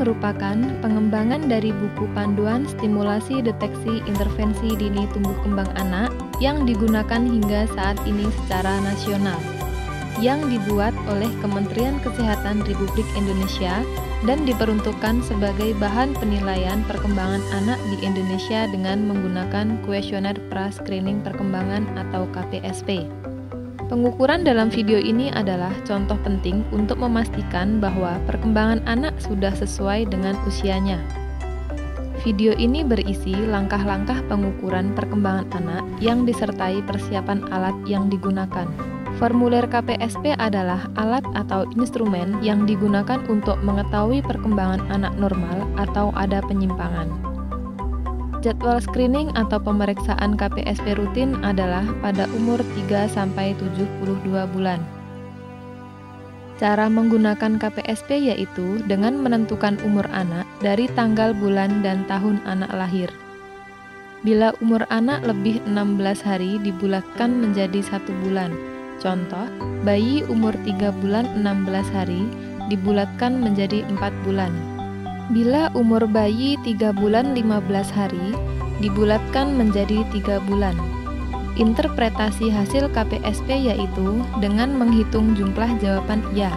merupakan pengembangan dari buku panduan stimulasi deteksi intervensi dini tumbuh kembang anak yang digunakan hingga saat ini secara nasional, yang dibuat oleh Kementerian Kesehatan Republik Indonesia dan diperuntukkan sebagai bahan penilaian perkembangan anak di Indonesia dengan menggunakan kuesioner pra-screening perkembangan atau KPSP. Pengukuran dalam video ini adalah contoh penting untuk memastikan bahwa perkembangan anak sudah sesuai dengan usianya. Video ini berisi langkah-langkah pengukuran perkembangan anak yang disertai persiapan alat yang digunakan. Formulir KPSP adalah alat atau instrumen yang digunakan untuk mengetahui perkembangan anak normal atau ada penyimpangan. Jadwal screening atau pemeriksaan KPSP rutin adalah pada umur 3-72 bulan. Cara menggunakan KPSP yaitu dengan menentukan umur anak dari tanggal bulan dan tahun anak lahir. Bila umur anak lebih 16 hari dibulatkan menjadi 1 bulan. Contoh, bayi umur 3 bulan 16 hari dibulatkan menjadi 4 bulan. Bila umur bayi 3 bulan 15 hari, dibulatkan menjadi 3 bulan. Interpretasi hasil KPSP yaitu dengan menghitung jumlah jawaban iya.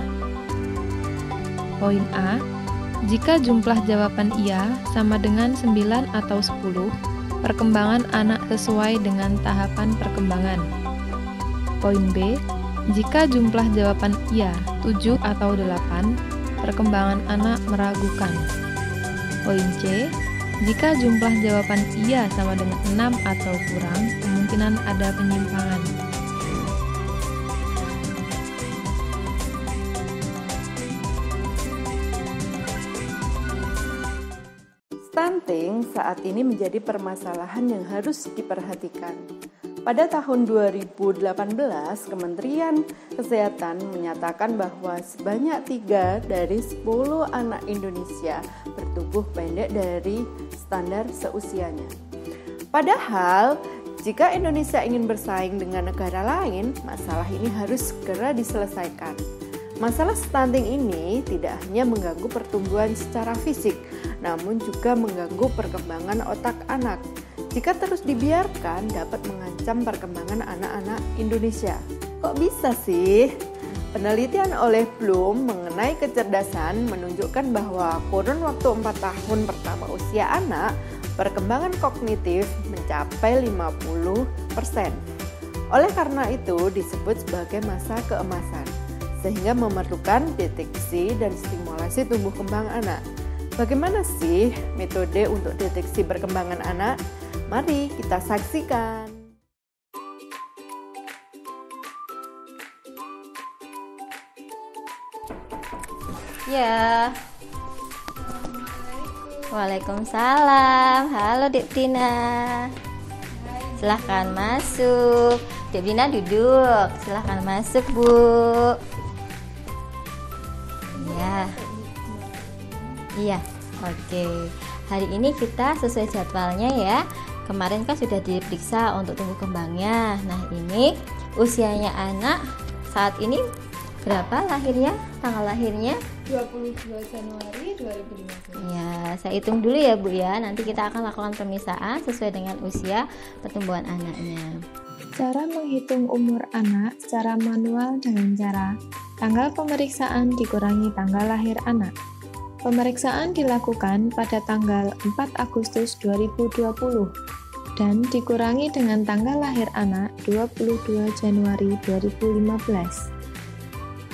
Poin A, jika jumlah jawaban iya sama dengan 9 atau 10, perkembangan anak sesuai dengan tahapan perkembangan. Poin B, jika jumlah jawaban iya 7 atau 8, perkembangan anak meragukan. Poin C, jika jumlah jawaban iya sama dengan 6 atau kurang, kemungkinan ada penyimpangan. Stunting saat ini menjadi permasalahan yang harus diperhatikan. Pada tahun 2018, Kementerian Kesehatan menyatakan bahwa sebanyak 3 dari 10 anak Indonesia bertubuh pendek dari standar seusianya. Padahal, jika Indonesia ingin bersaing dengan negara lain, masalah ini harus segera diselesaikan. Masalah stunting ini tidak hanya mengganggu pertumbuhan secara fisik, namun juga mengganggu perkembangan otak anak. Jika terus dibiarkan, dapat mengancam perkembangan anak-anak Indonesia. Kok bisa sih? Penelitian oleh Bloom mengenai kecerdasan menunjukkan bahwa kurun waktu 4 tahun pertama usia anak, perkembangan kognitif mencapai 50%. Oleh karena itu disebut sebagai masa keemasan, sehingga memerlukan deteksi dan stimulasi tumbuh kembang anak. Bagaimana sih metode untuk deteksi perkembangan anak? Mari kita saksikan. Ya. Waalaikumsalam. Halo Dek Tina. Silahkan masuk. Dek Tina duduk. Silahkan masuk, Bu. Ya. Iya. Oke. Hari ini kita sesuai jadwalnya ya. Kemarin kan sudah diperiksa untuk tumbuh kembangnya. Nah, ini usianya anak saat ini berapa lahirnya? Tanggal lahirnya 22 Januari 2015. Ya, saya hitung dulu ya Bu ya. Nanti kita akan lakukan pemisahan sesuai dengan usia pertumbuhan anaknya. Cara menghitung umur anak secara manual dengan cara tanggal pemeriksaan dikurangi tanggal lahir anak. Pemeriksaan dilakukan pada tanggal 4 Agustus 2020 dan dikurangi dengan tanggal lahir anak 22 Januari 2015.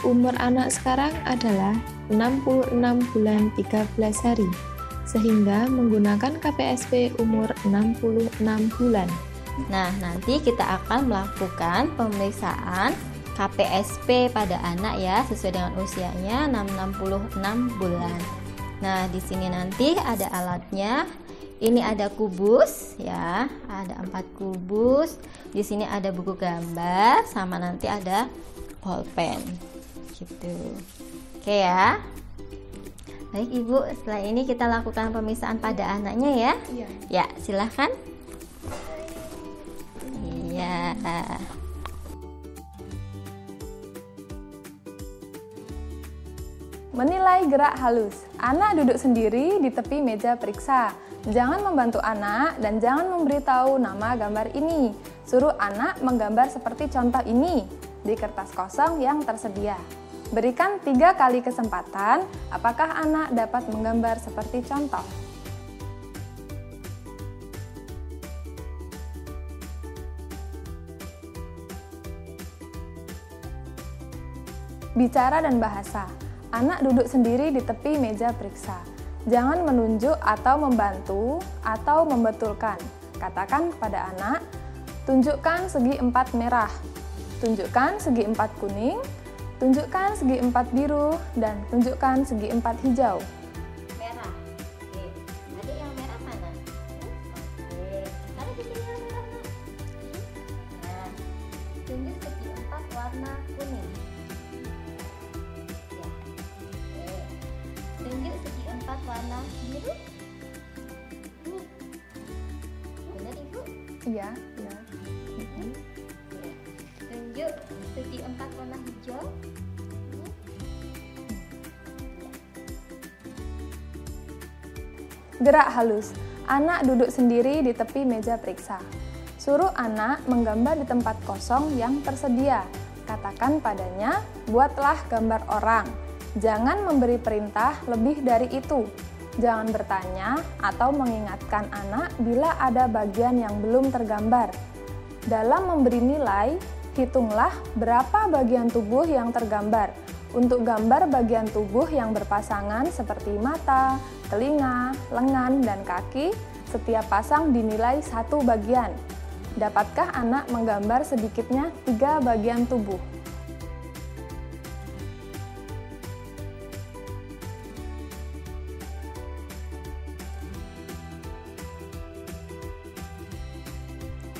Umur anak sekarang adalah 66 bulan 13 hari, sehingga menggunakan KPSP umur 66 bulan. Nah, nanti kita akan melakukan pemeriksaan KPSP pada anak ya, sesuai dengan usianya 66 bulan. Nah, di sini nanti ada alatnya. Ini ada kubus ya, ada 4 kubus. Di sini ada buku gambar sama nanti ada pulpen. Gitu. Oke ya. Baik Ibu, setelah ini kita lakukan pemisahan pada anaknya ya. Iya. Ya, silahkan. Iya. Menilai gerak halus. Anak duduk sendiri di tepi meja periksa. Jangan membantu anak dan jangan memberitahu nama gambar ini. Suruh anak menggambar seperti contoh ini di kertas kosong yang tersedia. Berikan 3 kali kesempatan, apakah anak dapat menggambar seperti contoh. Bicara dan bahasa. Anak duduk sendiri di tepi meja periksa. Jangan menunjuk atau membantu atau membetulkan. Katakan kepada anak, tunjukkan segi 4 merah, tunjukkan segi 4 kuning, tunjukkan segi 4 biru, dan tunjukkan segi 4 hijau. Merah. Oke. Adik yang merah mana? Oke. Ada di sini yang merah, Nak. Nah, tunjuk segi 4 warna kuning. Ya. Oke. Tunjuk segi 4 warna biru. Ini. Benar, Ibu? Iya, benar. Oke. Tunjuk segi 4 warna hijau. Gerak halus. Anak duduk sendiri di tepi meja periksa. Suruh anak menggambar di tempat kosong yang tersedia. Katakan padanya, buatlah gambar orang. Jangan memberi perintah lebih dari itu. Jangan bertanya atau mengingatkan anak bila ada bagian yang belum tergambar. Dalam memberi nilai, hitunglah berapa bagian tubuh yang tergambar. Untuk gambar bagian tubuh yang berpasangan seperti mata, telinga, lengan, dan kaki, setiap pasang dinilai 1 bagian. Dapatkah anak menggambar sedikitnya 3 bagian tubuh?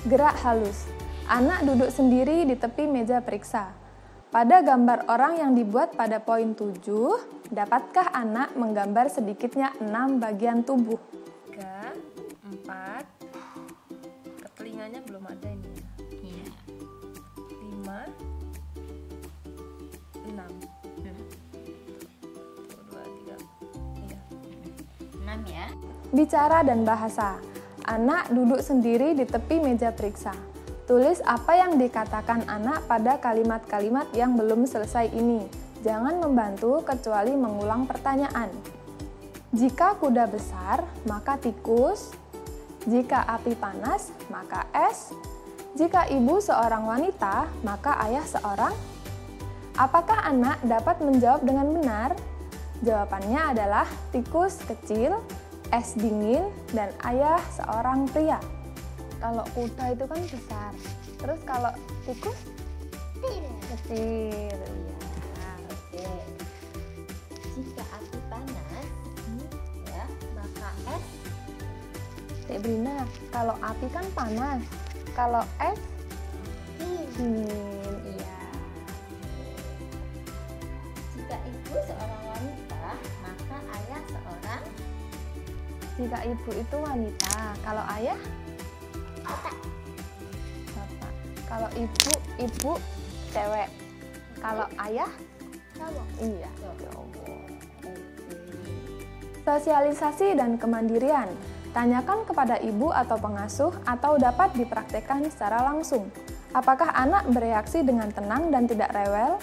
Gerak halus. Anak duduk sendiri di tepi meja periksa. Pada gambar orang yang dibuat pada poin 7, dapatkah anak menggambar sedikitnya 6 bagian tubuh? 3, 4, ke telinganya belum ada ini ya. Iya. 5, 6. 2, 3. Iya. 6 ya. Bicara dan bahasa. Anak duduk sendiri di tepi meja periksa. Tulis apa yang dikatakan anak pada kalimat-kalimat yang belum selesai ini. Jangan membantu kecuali mengulang pertanyaan. Jika kuda besar, maka tikus. Jika api panas, maka es. Jika ibu seorang wanita, maka ayah seorang. Apakah anak dapat menjawab dengan benar? Jawabannya adalah tikus kecil, es dingin, dan ayah seorang pria. Kalau kuda itu kan besar, terus kalau tikus kecil. Ya, oke. Jika api panas, ya, maka es. Dek Brina, kalau api kan panas, kalau es dingin. Iya. Jika ibu seorang wanita, maka ayah seorang. Jika ibu itu wanita, kalau ayah bapak. Kalau ibu cewek. Kalau ayah cowok. Iya. Sosialisasi dan kemandirian. Tanyakan kepada ibu atau pengasuh atau dapat dipraktekkan secara langsung. Apakah anak bereaksi dengan tenang dan tidak rewel,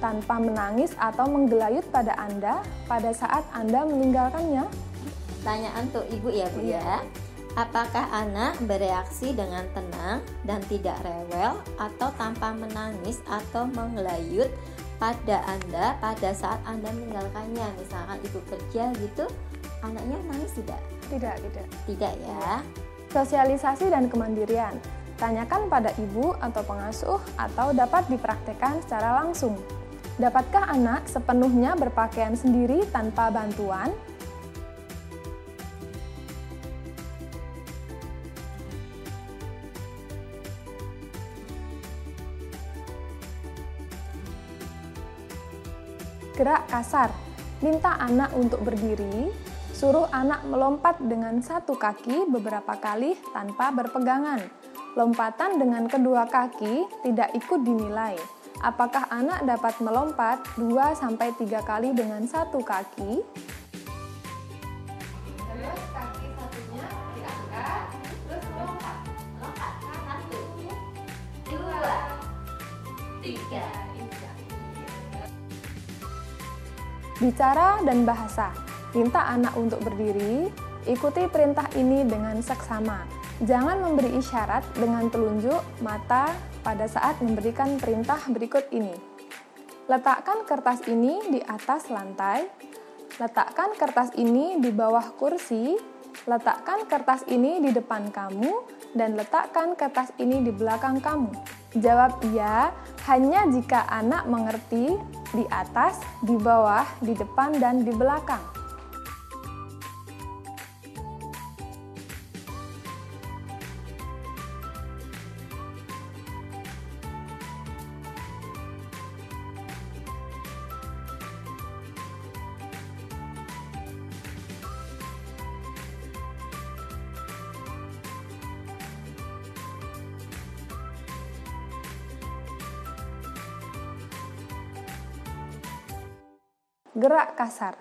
tanpa menangis atau menggelayut pada Anda pada saat Anda meninggalkannya? Tanyaan untuk ibu ya, Bu ya. Apakah anak bereaksi dengan tenang dan tidak rewel atau tanpa menangis atau menggelayut pada Anda pada saat Anda meninggalkannya? Misalkan ibu kerja gitu, anaknya nangis tidak? Tidak. Tidak ya. Sosialisasi dan kemandirian. Tanyakan pada ibu atau pengasuh atau dapat dipraktekkan secara langsung. Dapatkah anak sepenuhnya berpakaian sendiri tanpa bantuan? Gerak kasar. Minta anak untuk berdiri, suruh anak melompat dengan 1 kaki beberapa kali tanpa berpegangan. Lompatan dengan kedua kaki tidak ikut dinilai. apakah anak dapat melompat 2-3 kali dengan satu kaki? Terus kaki satunya diangkat, terus melompat. Lompat, 1, 2, 3. Bicara dan bahasa. Minta anak untuk berdiri, ikuti perintah ini dengan seksama. Jangan memberi isyarat dengan telunjuk mata pada saat memberikan perintah berikut ini. Letakkan kertas ini di atas lantai, letakkan kertas ini di bawah kursi, letakkan kertas ini di depan kamu, dan letakkan kertas ini di belakang kamu. Jawab iya hanya jika anak mengerti di atas, di bawah, di depan, dan di belakang. Gerak kasar.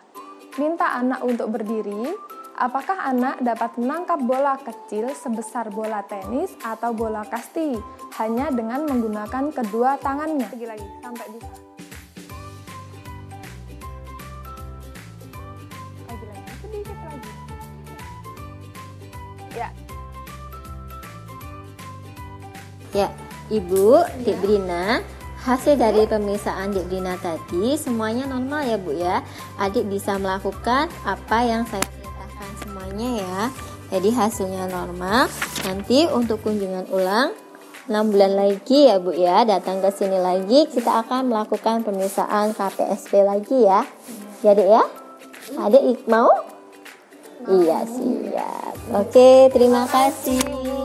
Minta anak untuk berdiri. Apakah anak dapat menangkap bola kecil sebesar bola tenis atau bola kasti hanya dengan menggunakan kedua tangannya? Lagi sampai bisa. Lagi, sedikit lagi. Ya. Ya, Ibu, Dik Brina, hasil dari pemeriksaan Dik Brina tadi semuanya normal ya Bu ya. Adik bisa melakukan apa yang saya perintahkan semuanya ya. Jadi hasilnya normal. Nanti untuk kunjungan ulang 6 bulan lagi ya Bu ya, datang ke sini lagi kita akan melakukan pemeriksaan KPSP lagi ya. Jadi ya, adik mau? Iya siap. Oke, terima kasih.